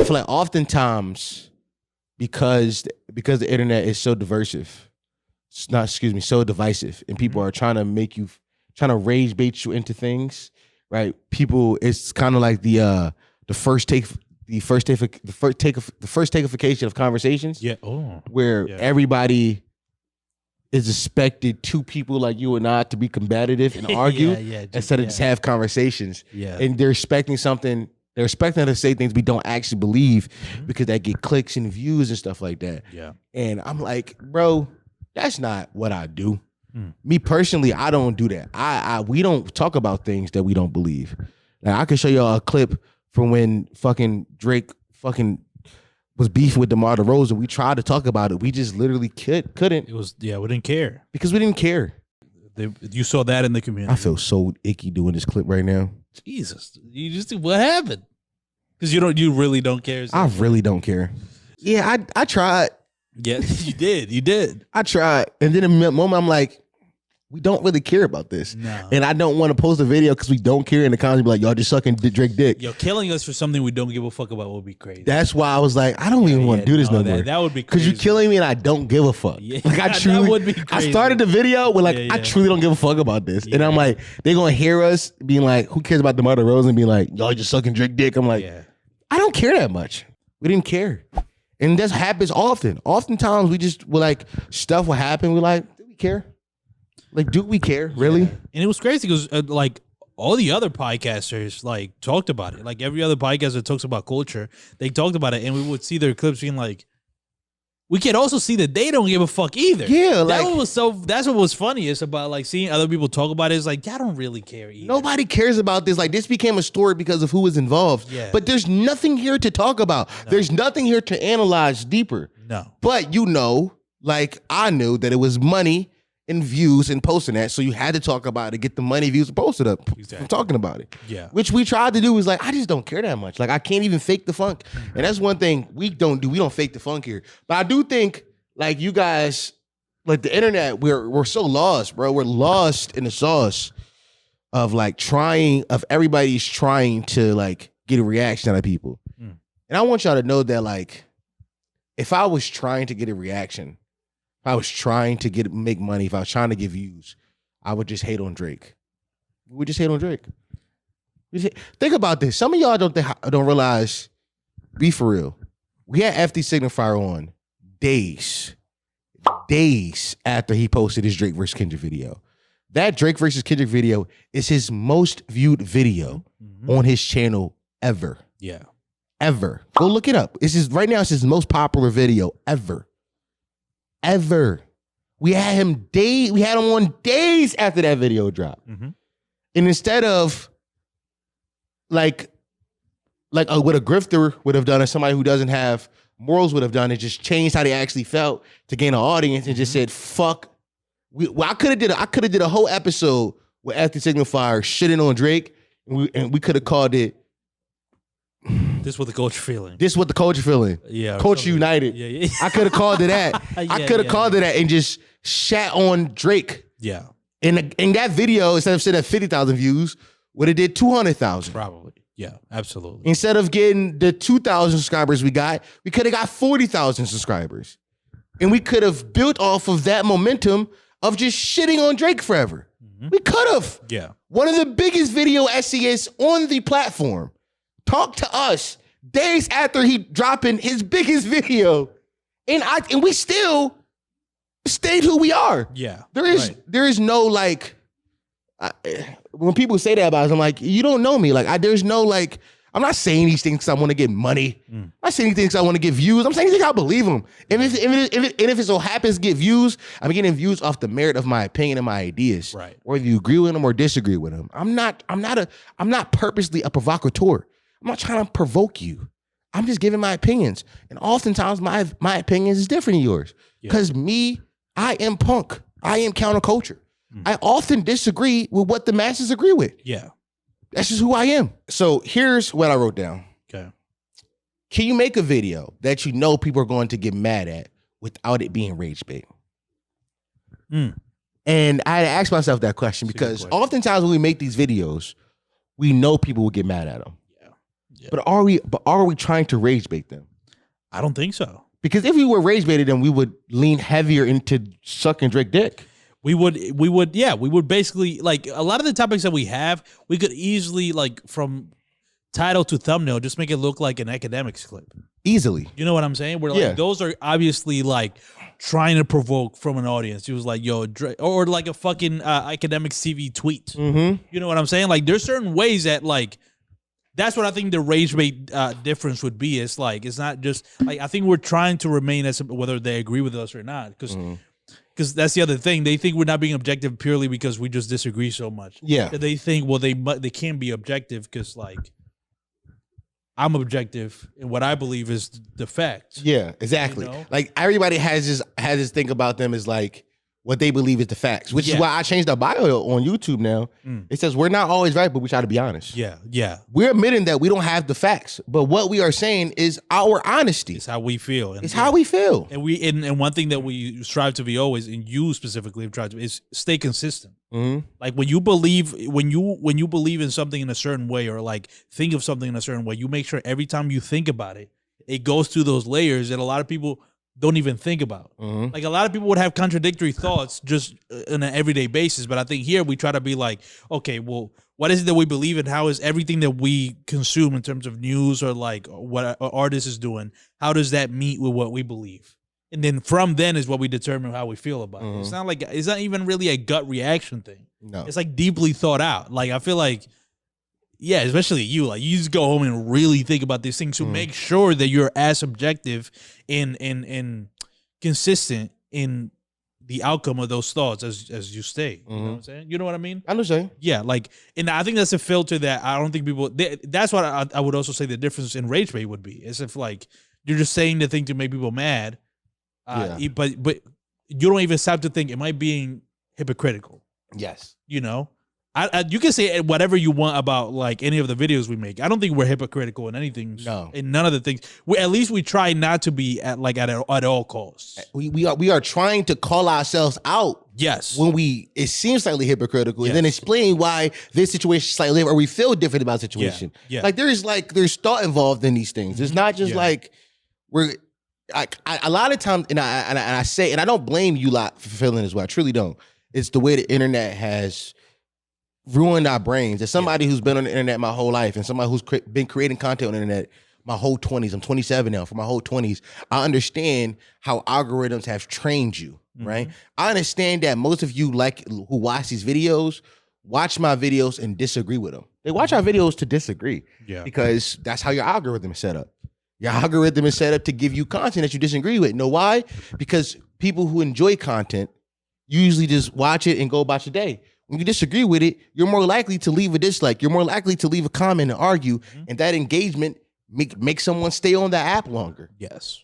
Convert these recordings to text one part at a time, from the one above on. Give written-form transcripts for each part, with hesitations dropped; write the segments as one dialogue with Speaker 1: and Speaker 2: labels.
Speaker 1: feel like oftentimes because the internet is so divisive, so divisive, and people are trying to rage bait you into things, right? People, it's kind of like the first take-ification of conversations.
Speaker 2: Yeah.
Speaker 1: Where everybody is expected two people like you and I to be combative and argue instead of just have conversations.
Speaker 2: Yeah.
Speaker 1: And they're expecting something. They're expecting us to say things we don't actually believe because that get clicks and views and stuff like that.
Speaker 2: Yeah.
Speaker 1: And I'm like, bro, that's not what I do. Me personally, I don't do that. We don't talk about things that we don't believe. Now I can show y'all a clip from when fucking Drake fucking was beefing with DeMar DeRozan. We tried to talk about it. We just literally couldn't.
Speaker 2: We didn't care.
Speaker 1: Because we didn't care.
Speaker 2: You saw that in the community.
Speaker 1: I feel so icky doing this clip right now.
Speaker 2: Jesus. What happened? Because you really don't care.
Speaker 1: I really don't care. Yeah, I tried.
Speaker 2: Yeah, you did.
Speaker 1: I tried. And then in a moment I'm like, we don't really care about this.
Speaker 2: No.
Speaker 1: And I don't want to post a video because we don't care in the comments be like, y'all just sucking Drake dick.
Speaker 2: Yo, killing us for something we don't give a fuck about would be crazy.
Speaker 1: That's why I was like, I don't even want to do this no more.
Speaker 2: That would be crazy.
Speaker 1: Because you're killing me and I don't give a fuck.
Speaker 2: Yeah,
Speaker 1: like I truly,
Speaker 2: that would be crazy.
Speaker 1: I started the video with like, I truly don't give a fuck about this. And I'm like, they're going to hear us being like, who cares about DeMar DeRozan and being like, y'all just sucking Drake dick. I'm like, I don't care that much. We didn't care. And this happens often. Oftentimes we just, we're like, stuff will happen. We're like, do we care? Like, do we care? Really?
Speaker 2: And it was crazy because like all the other podcasters like talked about it. Like every other podcast that talks about culture, they talked about it, and we would see their clips being like, we can also see that they don't give a fuck either.
Speaker 1: Yeah, like
Speaker 2: that's what was funniest about like seeing other people talk about it. Is like, I don't really care either.
Speaker 1: Nobody cares about this. Like, this became a story because of who was involved.
Speaker 2: Yeah.
Speaker 1: But there's nothing here to talk about. No. There's nothing here to analyze deeper.
Speaker 2: No.
Speaker 1: But like I knew that it was money and views and posting that, so you had to talk about it to get the money, views, and post it up from talking about it.
Speaker 2: Yeah.
Speaker 1: Which we tried to do was like, I just don't care that much. Like, I can't even fake the funk. And that's one thing we don't do. We don't fake the funk here. But I do think, like, you guys, like the internet, we're so lost, bro. We're lost in the sauce of like everybody's trying to like get a reaction out of people. And I want y'all to know that, like, if I was trying to get a reaction, if I was trying to make money, if I was trying to get views, I would just hate on Drake. We would just hate on Drake. Think about this. Some of y'all don't realize, be for real. We had FD Signifier on days after he posted his Drake versus Kendrick video. That Drake versus Kendrick video is his most viewed video on his channel ever.
Speaker 2: Yeah.
Speaker 1: Ever. Go look it up. Right now it's his most popular video ever. We had him on days after that video dropped. And instead of like what a grifter would have done, or somebody who doesn't have morals would have done, is just changed how they actually felt to gain an audience and just said, fuck. I could have did a whole episode with FD Signifier shitting on Drake, and we could have called it
Speaker 2: This is what the culture feeling.
Speaker 1: This is what the culture feeling.
Speaker 2: Yeah.
Speaker 1: Culture United.
Speaker 2: Yeah.
Speaker 1: I could have called it that. I could have called it that and just shat on Drake.
Speaker 2: Yeah.
Speaker 1: And that video, instead of sitting at 50,000 views, would have did 200,000.
Speaker 2: Probably. Yeah, absolutely.
Speaker 1: Instead of getting the 2,000 subscribers we could have got 40,000 subscribers. And we could have built off of that momentum of just shitting on Drake forever. We could have.
Speaker 2: Yeah.
Speaker 1: One of the biggest video SES on the platform talked to us days after he dropping his biggest video, and we still stayed who we are.
Speaker 2: Yeah,
Speaker 1: there is no like when people say that about us, I'm like, you don't know me. Like there's no like, I'm not saying these things because I want to get money. I'm not saying these things because I want to get views. I'm saying these things I believe them. And if it so happens to get views, I'm getting views off the merit of my opinion and my ideas.
Speaker 2: Right.
Speaker 1: Whether you agree with them or disagree with them. I'm not purposely a provocateur. I'm not trying to provoke you. I'm just giving my opinions. And oftentimes my opinions is different than yours. Because I am punk. I am counterculture. I often disagree with what the masses agree with.
Speaker 2: Yeah.
Speaker 1: That's just who I am. So here's what I wrote down.
Speaker 2: Okay.
Speaker 1: Can you make a video that you know people are going to get mad at without it being rage bait? And I had to ask myself that question because oftentimes when we make these videos, we know people will get mad at them. But are we trying to rage bait them?
Speaker 2: I don't think so.
Speaker 1: Because if we were rage baited, then we would lean heavier into sucking Drake dick.
Speaker 2: We would basically, like, a lot of the topics that we have, we could easily, like, from title to thumbnail, just make it look like an academics clip.
Speaker 1: Easily.
Speaker 2: You know what I'm saying? Where, like, those are obviously, like, trying to provoke from an audience. He was like, yo, or like a fucking academics TV tweet.
Speaker 1: Mm-hmm.
Speaker 2: You know what I'm saying? Like, there's certain ways that, like, that's what I think the rage bait difference would be. It's like, it's not just, like, I think we're trying to remain as, whether they agree with us or not. Because that's the other thing. They think we're not being objective purely because we just disagree so much.
Speaker 1: Yeah.
Speaker 2: They think, well, they can't be objective because, like, I'm objective and what I believe is the fact.
Speaker 1: Yeah, exactly.
Speaker 2: You know?
Speaker 1: Like, everybody has this thing about them is like what they believe is the facts, which is why I changed our bio on YouTube now. It says we're not always right, but we try to be honest.
Speaker 2: Yeah.
Speaker 1: We're admitting that we don't have the facts, but what we are saying is our honesty.
Speaker 2: It's how we feel.
Speaker 1: It's how we feel.
Speaker 2: And one thing that we strive to be always, and you specifically have tried to, is stay consistent. Like, when you believe in something in a certain way, or like think of something in a certain way, you make sure every time you think about it, it goes through those layers that a lot of people don't even think about. Like, a lot of people would have contradictory thoughts just on an everyday basis, but I think here we try to be like, okay, well, what is it that we believe in? How is everything that we consume in terms of news or like what an artist is doing, how does that meet with what we believe? And then from then is what we determine how we feel about it. It's not even really a gut reaction thing.
Speaker 1: No.
Speaker 2: It's like deeply thought out. Like, I feel like, yeah, especially you, like, you just go home and really think about these things to make sure that you're as objective and consistent in the outcome of those thoughts as you stay. You know what I'm saying? You know what I mean?
Speaker 1: I understand.
Speaker 2: Yeah, like, and I think that's a filter that I don't think people, that's what I would also say the difference in rage bait would be, is if, like, you're just saying the thing to make people mad, but you don't even stop to think, am I being hypocritical?
Speaker 1: Yes.
Speaker 2: You know? You can say whatever you want about, like, any of the videos we make. I don't think we're hypocritical in anything.
Speaker 1: No.
Speaker 2: In none of the things. At least we try not to be at all costs.
Speaker 1: We are trying to call ourselves out.
Speaker 2: Yes.
Speaker 1: When it seems slightly hypocritical, and then explain why this situation is slightly, or we feel different about the situation.
Speaker 2: Yeah.
Speaker 1: Like, there's thought involved in these things. It's not just like a lot of times, and I say, and I don't blame you lot for feeling this way. I truly don't. It's the way the internet has ruined our brains. As somebody who's been on the internet my whole life, and somebody who's been creating content on the internet my whole 20s, I'm 27 now, for my whole 20s, I understand how algorithms have trained you, right? I understand that most of you, like, who watch these videos, watch my videos and disagree with them. They watch our videos to disagree, because that's how your algorithm is set up. Your algorithm is set up to give you content that you disagree with. Know why? Because people who enjoy content usually just watch it and go about your day. When you disagree with it, you're more likely to leave a dislike. You're more likely to leave a comment and argue, and that engagement makes someone stay on the app longer.
Speaker 2: Yes.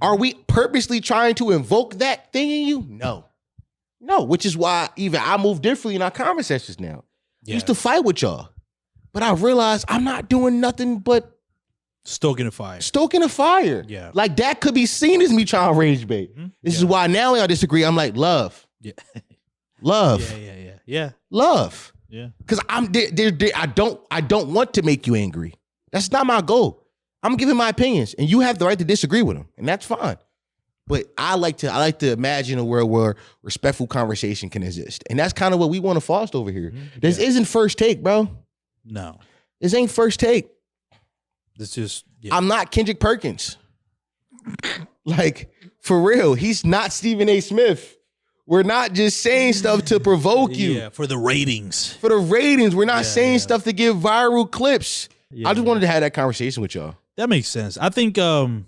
Speaker 1: Are we purposely trying to invoke that thing in you? No, which is why even I move differently in our conversations now. I used to fight with y'all, but I realized I'm not doing nothing but
Speaker 2: stoking a fire.
Speaker 1: Stoking a fire.
Speaker 2: Yeah.
Speaker 1: Like, that could be seen as me trying to rage bait. This is why now when I disagree, I'm like, love.
Speaker 2: Yeah.
Speaker 1: Love.
Speaker 2: Yeah.
Speaker 1: Love.
Speaker 2: Yeah.
Speaker 1: Because I don't want to make you angry. That's not my goal. I'm giving my opinions, and you have the right to disagree with them, and that's fine. But I like to imagine a world where respectful conversation can exist, and that's kind of what we want to foster over here. This isn't first take, bro.
Speaker 2: No,
Speaker 1: this ain't first take.
Speaker 2: This just
Speaker 1: I'm not Kendrick Perkins. Like, for real, he's not Stephen A. Smith. We're not just saying stuff to provoke you.
Speaker 2: Yeah, for the ratings.
Speaker 1: For the ratings. We're not saying stuff to give viral clips.
Speaker 2: Yeah,
Speaker 1: I just wanted to have that conversation with y'all.
Speaker 2: That makes sense. I think, I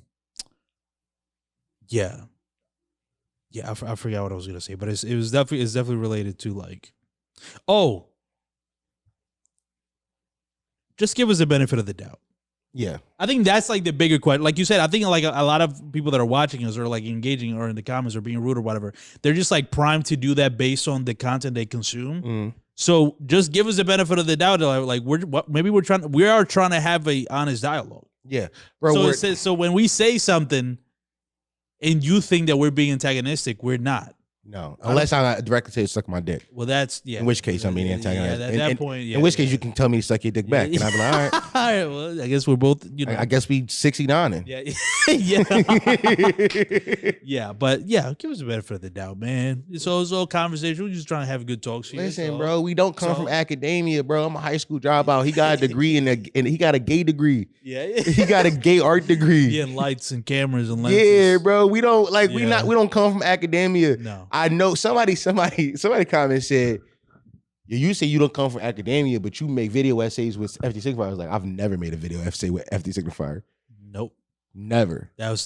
Speaker 2: forgot what I was gonna say, but it's definitely related to, like, just give us the benefit of the doubt.
Speaker 1: Yeah,
Speaker 2: I think that's, like, the bigger question. Like you said, I think, like, a lot of people that are watching us or, like, engaging or in the comments or being rude or whatever, they're just, like, primed to do that based on the content they consume. So just give us the benefit of the doubt. Like, we are trying to have a honest dialogue.
Speaker 1: Yeah, bro.
Speaker 2: So when we say something and you think that we're being antagonistic, we're not.
Speaker 1: No, unless I directly say suck my dick.
Speaker 2: Well, that's
Speaker 1: In which case, I'm being antagonized.
Speaker 2: Yeah, at that point,
Speaker 1: in which case, you can tell me to suck your dick back, and I'll be like, all right.
Speaker 2: All right. Well, I guess we're both.
Speaker 1: I guess we 69 in.
Speaker 2: Yeah, yeah, but yeah, give us a benefit of the doubt, man. It's all conversation. We're just trying to have a good talk.
Speaker 1: Listen, bro, we don't come from academia, bro. I'm a high school dropout. He got a degree and he got a gay degree.
Speaker 2: Yeah,
Speaker 1: he got a gay art degree.
Speaker 2: Yeah, and lights and cameras and lenses.
Speaker 1: Yeah, bro. We don't we don't come from academia.
Speaker 2: No,
Speaker 1: I know somebody comment said, you say you don't come from academia, but you make video essays with FD Signifier. I was like, I've never made a video essay with FD Signifier.
Speaker 2: Nope. Never. That was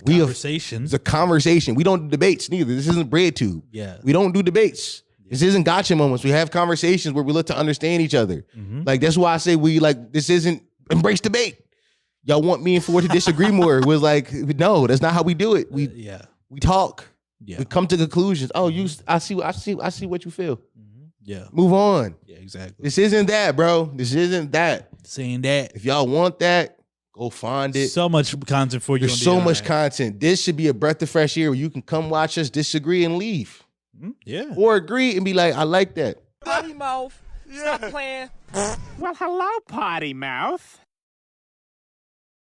Speaker 2: conversations.
Speaker 1: It's a conversation. We don't do debates neither. This isn't BreadTube.
Speaker 2: Yeah.
Speaker 1: We don't do debates. Yeah. This isn't gotcha moments. We have conversations where we look to understand each other. Mm-hmm. Like, that's why I say this isn't embrace debate. Y'all want me and Ford to disagree more. We're like, no, that's not how we do it. We talk. Yeah. We come to conclusions. Oh, I see what you feel. Mm-hmm. Yeah. Move on. Yeah, exactly. This isn't that, bro. This isn't that.
Speaker 2: Saying that.
Speaker 1: If y'all want that, go find it.
Speaker 2: So much content for you.
Speaker 1: There's so much content. This should be a breath of fresh air where you can come watch us, disagree, and leave. Mm-hmm. Yeah. Or agree and be like, I like that.
Speaker 3: Potty mouth. Stop playing.
Speaker 4: Well, hello, potty mouth.